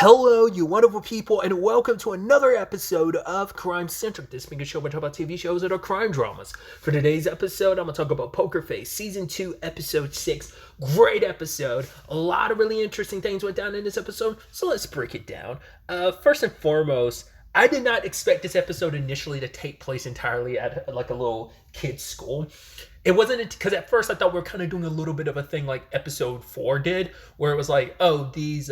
Hello, you wonderful people, and welcome to another episode of Crime Centric. This being a show where I talk about TV shows that are crime dramas. For today's episode, I'm going to talk about Poker Face, Season 2, Episode 6. Great episode. A lot of really interesting things went down in this episode, so let's break it down. First and foremost, I did not expect this episode initially to take place entirely at like a little kid's school. It wasn't because at first I thought we were kind of doing a little bit of a thing like Episode 4 did, where it was like, oh, these...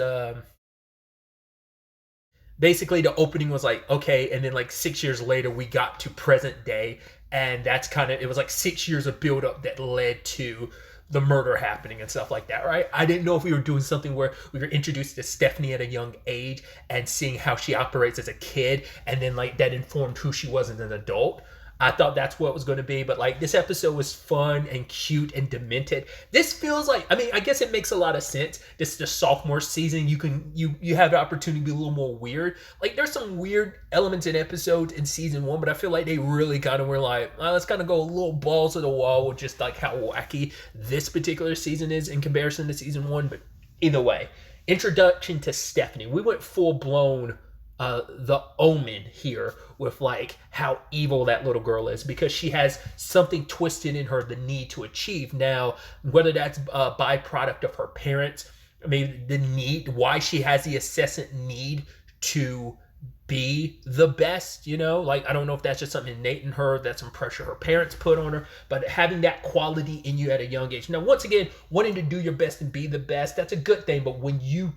basically the opening was like, okay, and then like 6 years later we got to present day, and that's kind of, it was like 6 years of build up that led to the murder happening and stuff like that, right? I didn't know if we were doing something where we were introduced to Stephanie at a young age and seeing how she operates as a kid, and then like that informed who she was as an adult. I thought that's what it was going to be, but like this episode was fun and cute and demented. This feels like, I mean, I guess it makes a lot of sense. This is the sophomore season. You have the opportunity to be a little more weird. Like there's some weird elements in episodes in season 1, but I feel like they really kind of were like, let's kind of go a little balls to the wall with just like how wacky this particular season is in comparison to season 1. But either way, introduction to Stephanie. We went full blown the Omen here with like how evil that little girl is, because she has something twisted in her, the need to achieve. Now, whether that's a byproduct of her parents, I mean, the need, why she has the incessant need to be the best, you know, like I don't know if that's just something innate in her, that's some pressure her parents put on her, but having that quality in you at a young age. Now, once again, wanting to do your best and be the best, that's a good thing, but when you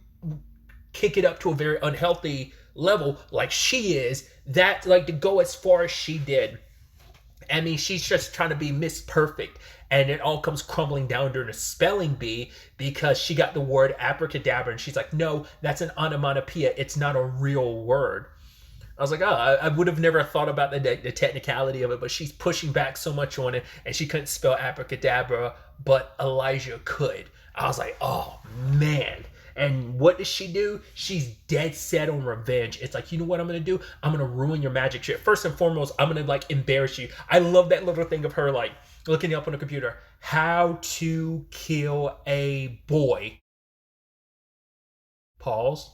kick it up to a very unhealthy level like she is, that like to go as far as she did, I mean, she's just trying to be Miss Perfect, and it all comes crumbling down during a spelling bee because she got the word abracadabra and she's like, no, that's an onomatopoeia, it's not a real word. I was like, oh, I would have never thought about the technicality of it, but she's pushing back so much on it, and she couldn't spell abracadabra, but Elijah could. I was like, oh man. And what does she do? She's dead set on revenge. It's like, you know what I'm going to do? I'm going to ruin your magic shit. First and foremost, I'm going to like embarrass you. I love that little thing of her like looking up on the computer. How to kill a boy. Pause.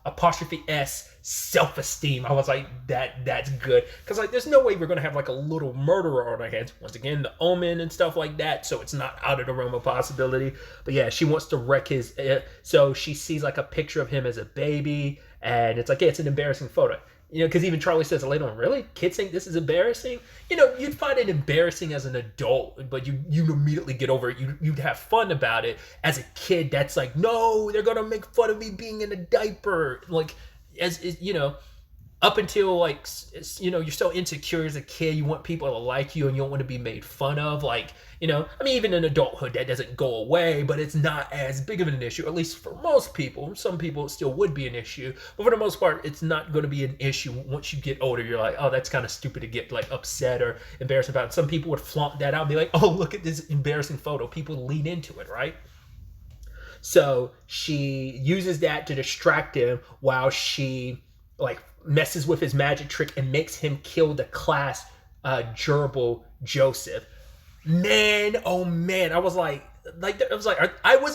Apostrophe S, self-esteem. I was like, that's good. Because like there's no way we're going to have like a little murderer on our hands. Once again, the Omen and stuff like that. So it's not out of the realm of possibility. But yeah, she wants to wreck his... so she sees like a picture of him as a baby. And it's like, yeah, it's an embarrassing photo. You know, because even Charlie says later on, really? Kids think this is embarrassing? You know, you'd find it embarrassing as an adult, but you immediately get over it. You'd have fun about it. As a kid, that's like, no, they're going to make fun of me being in a diaper. Like, as you know, up until like, you know, you're so insecure as a kid, you want people to like you and you don't want to be made fun of. Like, you know, I mean, even in adulthood, that doesn't go away, but it's not as big of an issue, at least for most people. Some people it still would be an issue, but for the most part, it's not going to be an issue. Once you get older, you're like, oh, that's kind of stupid to get like upset or embarrassed about it. Some people would flaunt that out and be like, oh, look at this embarrassing photo. People lean into it, right? So she uses that to distract him while she like messes with his magic trick and makes him kill the class gerbil Joseph. Man, oh man, I wasn't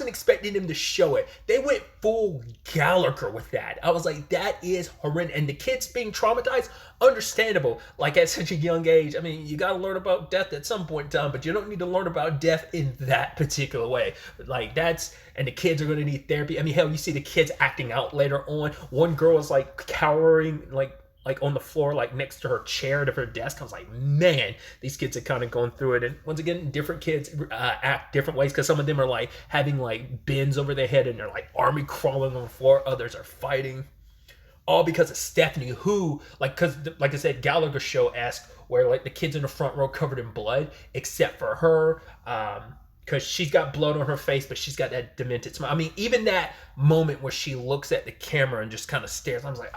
expecting them to show it. They went full Gallagher with that. I was like, that is horrendous. And the kids being traumatized, understandable. Like at such a young age, I mean, you got to learn about death at some point in time, but you don't need to learn about death in that particular way. Like and the kids are going to need therapy. I mean, hell, you see the kids acting out later on. One girl is like cowering, like on the floor, like next to her chair to her desk. I was like, man, these kids are kind of going through it. And once again, different kids act different ways, because some of them are like having like bins over their head and they're like army crawling on the floor. Others are fighting. All because of Stephanie, who, like, because like I said, Gallagher show-esque, where like the kids in the front row covered in blood, except for her, because she's got blood on her face, but she's got that demented smile. I mean, even that moment where she looks at the camera and just kind of stares, I was like,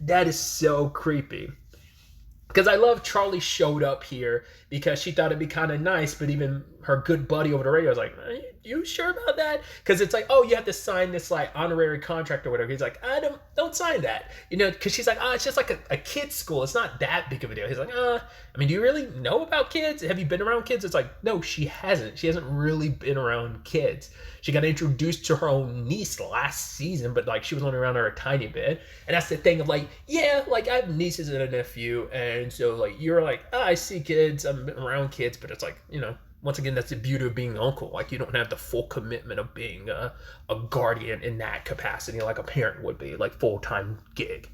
that is so creepy. Because I love Charlie showed up here because she thought it'd be kind of nice, but even her good buddy over the radio was like, are you sure about that? Because it's like, oh, you have to sign this like honorary contract or whatever. He's like, I don't don't sign that. Because she's like, it's just like a kid's school. It's not that big of a deal. He's like, I mean, do you really know about kids? Have you been around kids? It's like, no, she hasn't. She hasn't really been around kids. She got introduced to her own niece last season, but like she was only around her a tiny bit. And that's the thing of like, yeah, like I have nieces and a nephew, and so like you're like, I see kids, I'm around kids, but it's like, once again, that's the beauty of being an uncle. Like you don't have the full commitment of being a guardian in that capacity, like a parent would be, like full-time gig.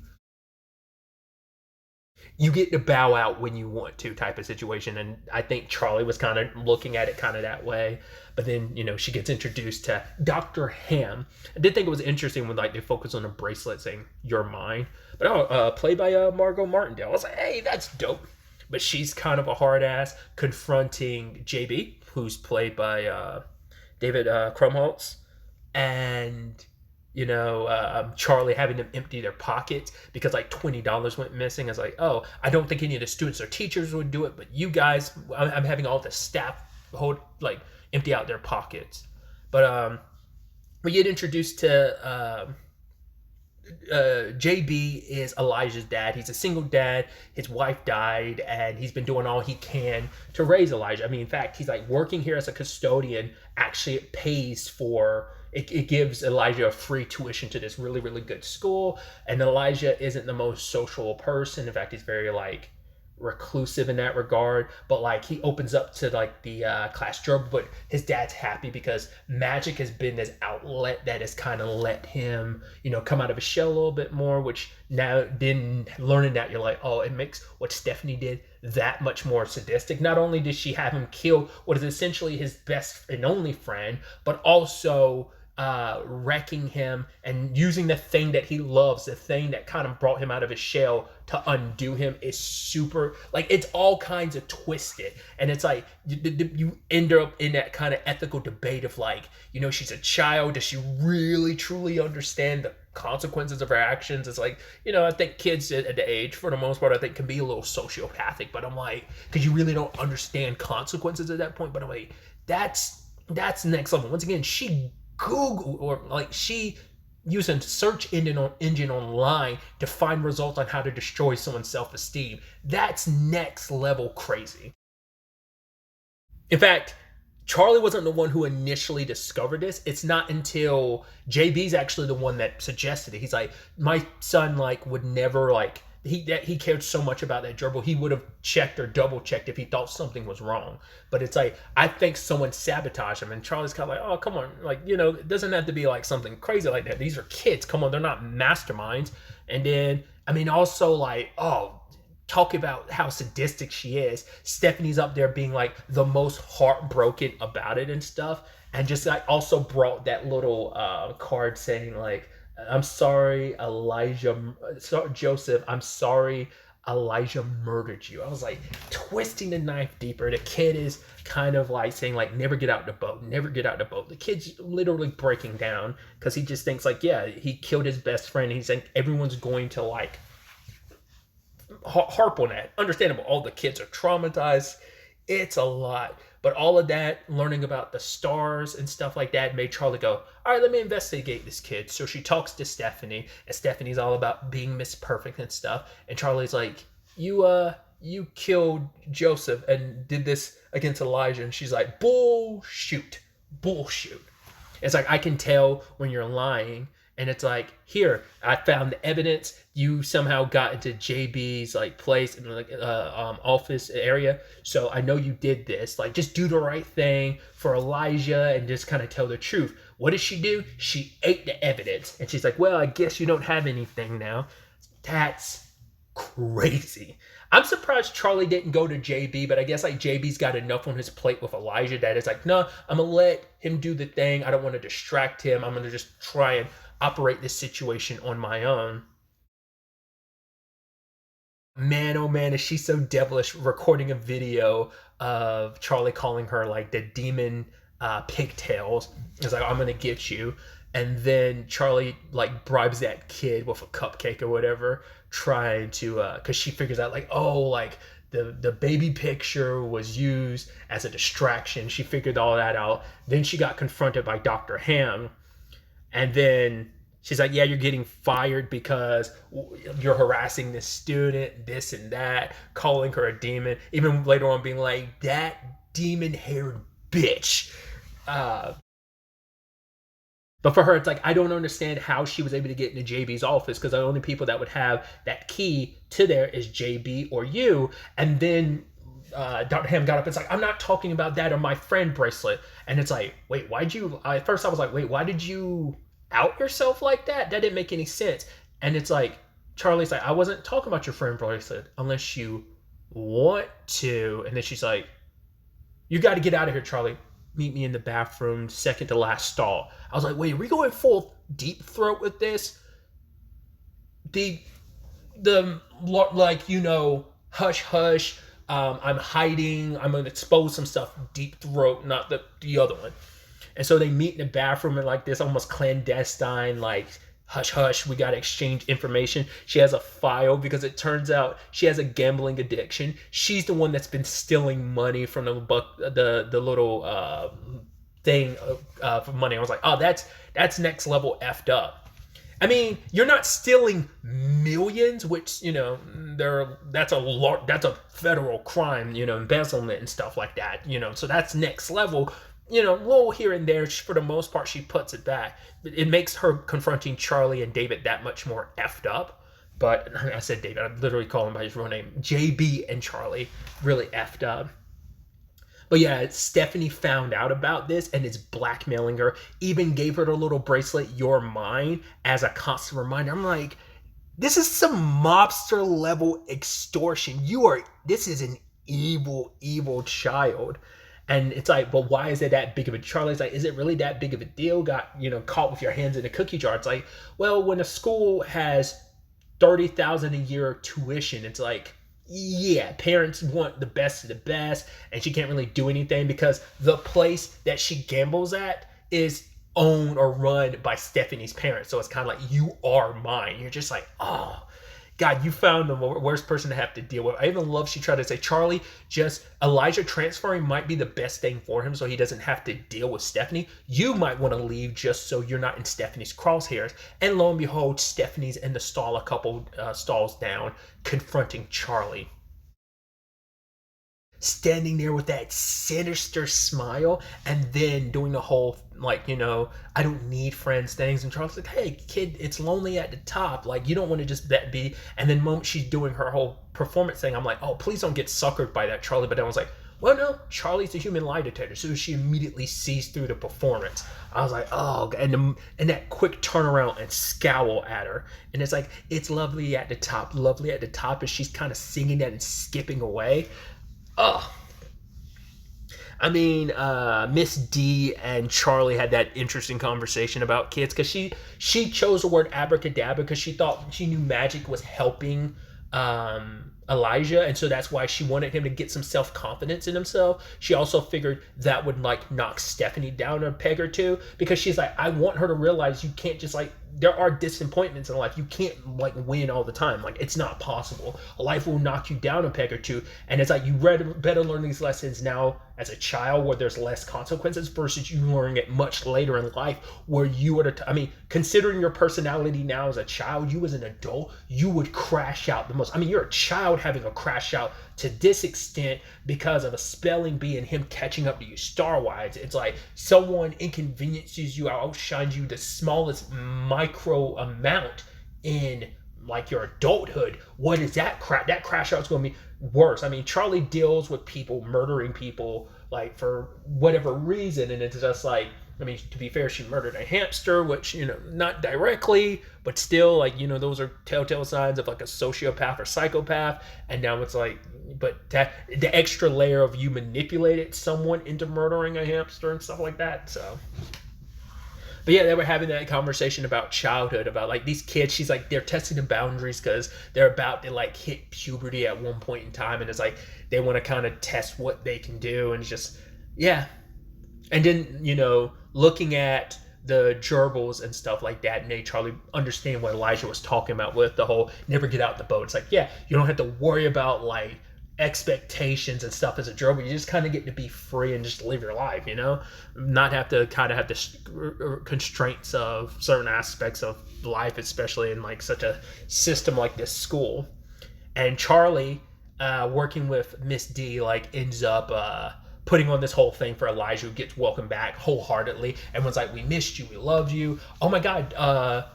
You get to bow out when you want to type of situation, and I think Charlie was kind of looking at it kind of that way. But then she gets introduced to Dr. Ham. I did think it was interesting when like they focus on a bracelet saying "You're mine," but played by Margot Martindale. I was like, hey, that's dope. But she's kind of a hard ass confronting JB, who's played by David Krumholtz, and Charlie having them empty their pockets because like $20 went missing. I was like, oh, I don't think any of the students or teachers would do it, but you guys, I'm having all the staff empty out their pockets. But we get introduced to JB is Elijah's dad. He's a single dad. His wife died, and he's been doing all he can to raise Elijah. I mean, in fact, he's like working here as a custodian. Actually, it pays for it gives Elijah a free tuition to this really, really good school. And Elijah isn't the most social person. In fact, he's very like reclusive in that regard, but like he opens up to like the class journal. But his dad's happy because magic has been this outlet that has kind of let him come out of his shell a little bit more, which now then learning that, you're like, oh, it makes what Stephanie did that much more sadistic. Not only did she have him kill what is essentially his best and only friend, but also wrecking him and using the thing that he loves, the thing that kind of brought him out of his shell, to undo him is super, like, it's all kinds of twisted. And it's like you end up in that kind of ethical debate of like, she's a child, does she really truly understand the consequences of her actions? It's like, I think kids at the age, for the most part, I think can be a little sociopathic, but I'm like, because you really don't understand consequences at that point. But I'm like, that's next level. Once again, she Google, or like she used a search engine online to find results on how to destroy someone's self-esteem. That's next level crazy. In fact, Charlie wasn't the one who initially discovered this. It's not until JB's actually the one that suggested it. He's like, my son would never he cared so much about that gerbil, he would have checked or double checked if he thought something was wrong. But it's like, I think someone sabotaged him, and Charlie's kind of like, oh, come on, it doesn't have to be like something crazy like that. These are kids, come on, they're not masterminds. And then, I mean, also like, oh, talk about how sadistic she is. Stephanie's up there being like the most heartbroken about it and stuff, and just like also brought that little card saying like, I'm sorry, Joseph, I'm sorry Elijah murdered you. I was like, twisting the knife deeper. The kid is kind of like saying like, never get out the boat, never get out the boat. The kid's literally breaking down because he just thinks like, yeah, he killed his best friend. He's like, everyone's going to like harp on that. Understandable. All the kids are traumatized. It's a lot. But all of that, learning about the stars and stuff like that, made Charlie go, all right, let me investigate this kid. So she talks to Stephanie, and Stephanie's all about being Miss Perfect and stuff. And Charlie's like, you killed Joseph and did this against Elijah. And she's like, bullshit. It's like, I can tell when you're lying. And it's like, here, I found the evidence. You somehow got into JB's like place in like office area, so I know you did this. Like, just do the right thing for Elijah and just kind of tell the truth. What did she do? She ate the evidence, and she's like, well, I guess you don't have anything now. That's crazy. I'm surprised Charlie didn't go to JB, but I guess like JB's got enough on his plate with Elijah that it's like, no, I'm gonna let him do the thing. I don't want to distract him. I'm gonna just try and operate this situation on my own. Man, oh man, is she so devilish, recording a video of Charlie calling her like the demon pigtails. It's like, I'm gonna get you. And then Charlie like bribes that kid with a cupcake or whatever, trying to because she figures out like, oh, like the baby picture was used as a distraction. She figured all that out. Then she got confronted by Dr. Ham, and then She's like, yeah, you're getting fired because you're harassing this student, this and that, calling her a demon. Even later on, being like, that demon-haired bitch. Uh, but for her, it's like, I don't understand how she was able to get into JB's office, because the only people that would have that key to there is JB or you. And then Dr. Ham got up and it's like, I'm not talking about that or my friend bracelet. And it's like, wait, why'd you? At first I was like, wait, why did you out yourself like that? That didn't make any sense. And it's like, Charlie's like, I wasn't talking about your friend bracelet unless you want to. And then she's like, you got to get out of here, Charlie. Meet me in the bathroom, second to last stall. I was like, wait, are we going full deep throat with this? The like, hush hush. I'm hiding. I'm gonna expose some stuff. Deep throat, not the other one. And so they meet in the bathroom in like this almost clandestine, like, hush hush, we gotta exchange information. She has a file because it turns out she has a gambling addiction. She's the one that's been stealing money from the little thing for money. I was like, oh, that's next level effed up. I mean, you're not stealing millions, which, that's a federal crime, embezzlement and stuff like that, so that's next level. Little here and there, for the most part, she puts it back. It makes her confronting Charlie and David that much more effed up. But I said David, I literally call him by his real name. JB and Charlie really effed up. But yeah, Stephanie found out about this and is blackmailing her. Even gave her the little bracelet, "You're mine," as a constant reminder. I'm like, this is some mobster level extortion. This is an evil, evil child. And it's like, but why is it that big of a? Charlie's like, is it really that big of a deal? Got, caught with your hands in a cookie jar. It's like, well, when a school has $30,000 a year tuition, it's like, yeah, parents want the best of the best, and she can't really do anything because the place that she gambles at is owned or run by Stephanie's parents. So it's kind of like, you are mine. You're just like, oh, God, you found the worst person to have to deal with. I even love she tried to say, Charlie, just Elijah transferring might be the best thing for him so he doesn't have to deal with Stephanie. You might want to leave just so you're not in Stephanie's crosshairs. And lo and behold, Stephanie's in the stall a couple stalls down, confronting Charlie. Standing there with that sinister smile and then doing the whole, like, I don't need friends things. And Charles like, hey, kid, it's lonely at the top. Like, you don't want to just be. And then the moment she's doing her whole performance thing, I'm like, oh, please don't get suckered by that, Charlie. But then I was like, well, no, Charlie's a human lie detector. So she immediately sees through the performance. I was like, oh, and that quick turnaround and scowl at her. And it's like, it's lovely at the top as she's kind of singing that and skipping away. Oh, I mean, Miss D and Charlie had that interesting conversation about kids because she chose the word abracadabra because she knew magic was helping Elijah, and so that's why she wanted him to get some self-confidence in himself. She also figured that would like knock Stephanie down a peg or two because she's like, I want her to realize you can't just like, there are disappointments in life. You can't like win all the time. Like, it's not possible. Life will knock you down a peg or two. And it's like, you better learn these lessons now as a child where there's less consequences versus you learning it much later in life where you would, considering your personality now as a child, you as an adult, you would crash out the most. I mean, you're a child having a crash out to this extent because of a spelling bee and him catching up to you star-wise. It's like someone inconveniences you, outshines you the smallest micro amount in like your adulthood. What is that crap? That crash out's going to be worse. I mean, Charlie deals with people murdering people like for whatever reason, and it's just like, I mean, to be fair, she murdered a hamster, which, not directly, but still, like, those are telltale signs of like a sociopath or psychopath. And now it's like, but that the extra layer of you manipulated someone into murdering a hamster and stuff like that. So, but yeah, they were having that conversation about childhood, about like these kids. She's like, they're testing the boundaries because they're about to like hit puberty at one point in time. And it's like, they want to kind of test what they can do. And it's just, yeah. And then, looking at the gerbils and stuff like that, and they Charlie understand what Elijah was talking about with the whole never get out the boat. It's like, yeah, you don't have to worry about like expectations and stuff as a gerbil. You just kind of get to be free and just live your life, not have to kind of have the constraints of certain aspects of life, especially in like such a system like this school. And Charlie, working with Miss D, like ends up putting on this whole thing for Elijah, who gets welcomed back wholeheartedly. Everyone's like, we missed you, we loved you. Oh my God,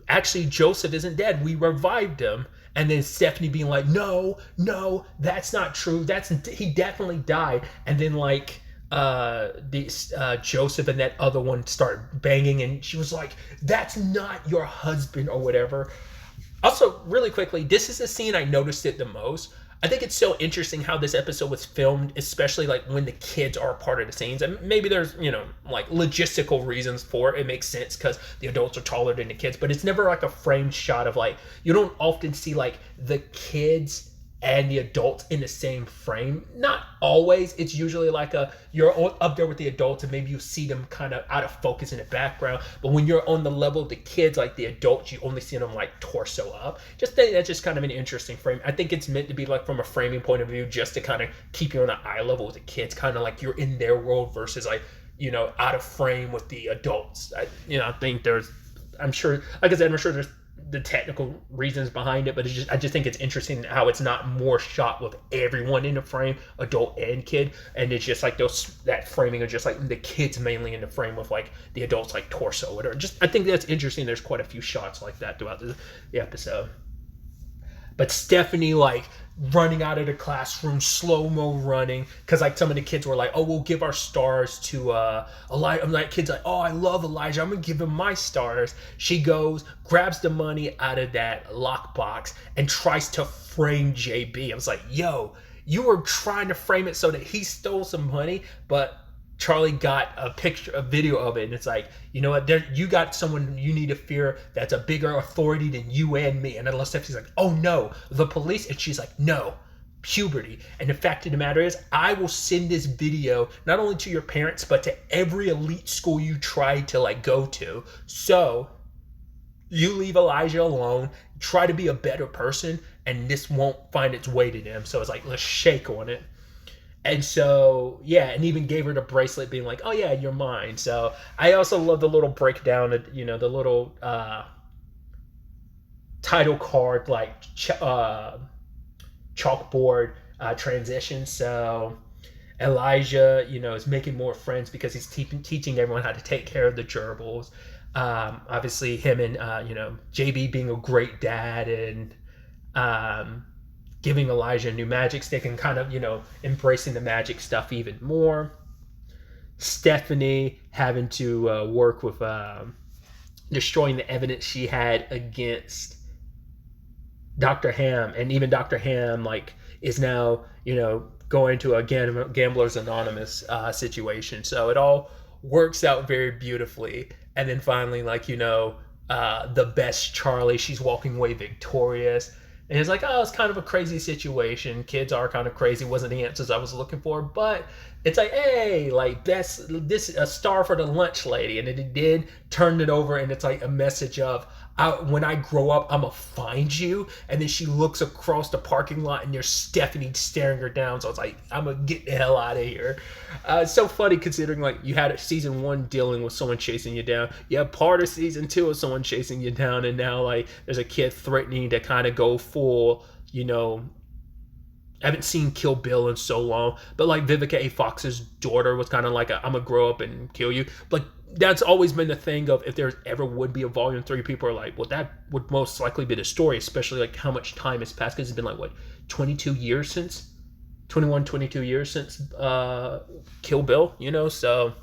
actually Joseph isn't dead, we revived him. And then Stephanie being like, no, that's not true, he definitely died. And then like Joseph and that other one start banging, and she was like, that's not your husband or whatever. Also, really quickly, this is the scene I noticed it the most. I think it's so interesting how this episode was filmed, especially like when the kids are a part of the scenes. And maybe there's, like logistical reasons for it. It makes sense because the adults are taller than the kids, but it's never like a framed shot of like, you don't often see like the kids and the adults in the same frame. Not always. It's usually like you're up there with the adults and maybe you see them kind of out of focus in the background. But when you're on the level of the kids, like the adults, you only see them like torso up. Just think that's just kind of an interesting frame. I think it's meant to be like from a framing point of view, just to kind of keep you on an eye level with the kids, kind of like you're in their world versus like, out of frame with the adults. I think I'm sure there's the technical reasons behind it, but I just think it's interesting how it's not more shot with everyone in the frame, adult and kid, and it's just like that framing of just like the kids mainly in the frame with like the adults like torso, whatever. I think that's interesting. There's quite a few shots like that throughout the episode. But Stephanie like running out of the classroom, slow-mo running, because like some of the kids were like, oh, we'll give our stars to Elijah. I'm like, kids like, oh, I love Elijah, I'm gonna give him my stars. She goes, grabs the money out of that lockbox and tries to frame JB. I was like, yo, you were trying to frame it so that he stole some money, but Charlie got a video of it, and it's like, you know what, you got someone you need to fear that's a bigger authority than you and me. And then Stephanie's like, oh no, the police. And she's like, no, puberty. And the fact of the matter is, I will send this video not only to your parents, but to every elite school you tried to like go to. So you leave Elijah alone, try to be a better person, and this won't find its way to them. So it's like, let's shake on it. And so, yeah, and even gave her the bracelet being like, oh yeah, you're mine. So I also love the little breakdown of, the little title card, like chalkboard transition. So Elijah, is making more friends because he's teaching everyone how to take care of the gerbils. Obviously him and, JB being a great dad, and giving Elijah a new magic stick and kind of, embracing the magic stuff even more. Stephanie having to work with destroying the evidence she had against Dr. Ham. And even Dr. Ham, like, is now, going to a Gamblers Anonymous situation. So it all works out very beautifully. And then finally, like, the best Charlie, she's walking away victorious. And it's like, oh, it's kind of a crazy situation. Kids are kind of crazy. Wasn't the answers I was looking for. But it's like, hey, like, this a star for the lunch lady. And it did, turned it over. And it's like a message of, when I grow up, I'm going to find you. And then she looks across the parking lot and there's Stephanie staring her down. So it's like, I'm going to get the hell out of here. It's so funny considering like you had season 1 dealing with someone chasing you down. You have part of season 2 of someone chasing you down. And now like there's a kid threatening to kind of go full, I haven't seen Kill Bill in so long. But like Vivica A. Fox's daughter was kind of like, I'm going to grow up and kill you. But that's always been the thing of, if there ever would be a volume 3, people are like, well, that would most likely be the story, especially like how much time has passed, because it's been like, what, 22 years since Kill Bill, so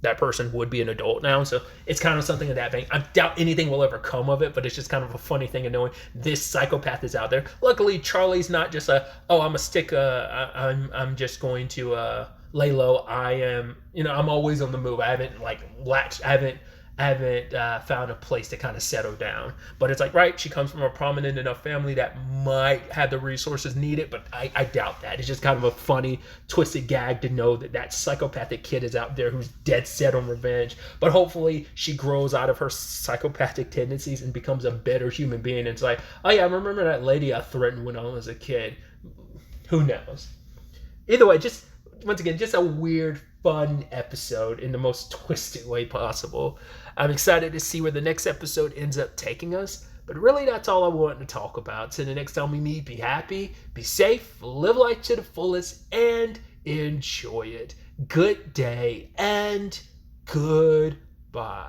that person would be an adult now. So it's kind of something of that vein. I doubt anything will ever come of it, but it's just kind of a funny thing of knowing this psychopath is out there. Luckily, Charlie's not just I'm just going to lay low. I am, I'm always on the move. I haven't like latched. I haven't haven't found a place to kind of settle down. But it's like, right, she comes from a prominent enough family that might have the resources needed, but I doubt that. It's just kind of a funny, twisted gag to know that that psychopathic kid is out there who's dead set on revenge. But hopefully she grows out of her psychopathic tendencies and becomes a better human being. And it's like, oh yeah, I remember that lady I threatened when I was a kid. Who knows? Either way, just once again, just a weird, fun episode in the most twisted way possible. I'm excited to see where the next episode ends up taking us. But really, that's all I wanted to talk about. So the next time we meet, be happy, be safe, live life to the fullest, and enjoy it. Good day and goodbye.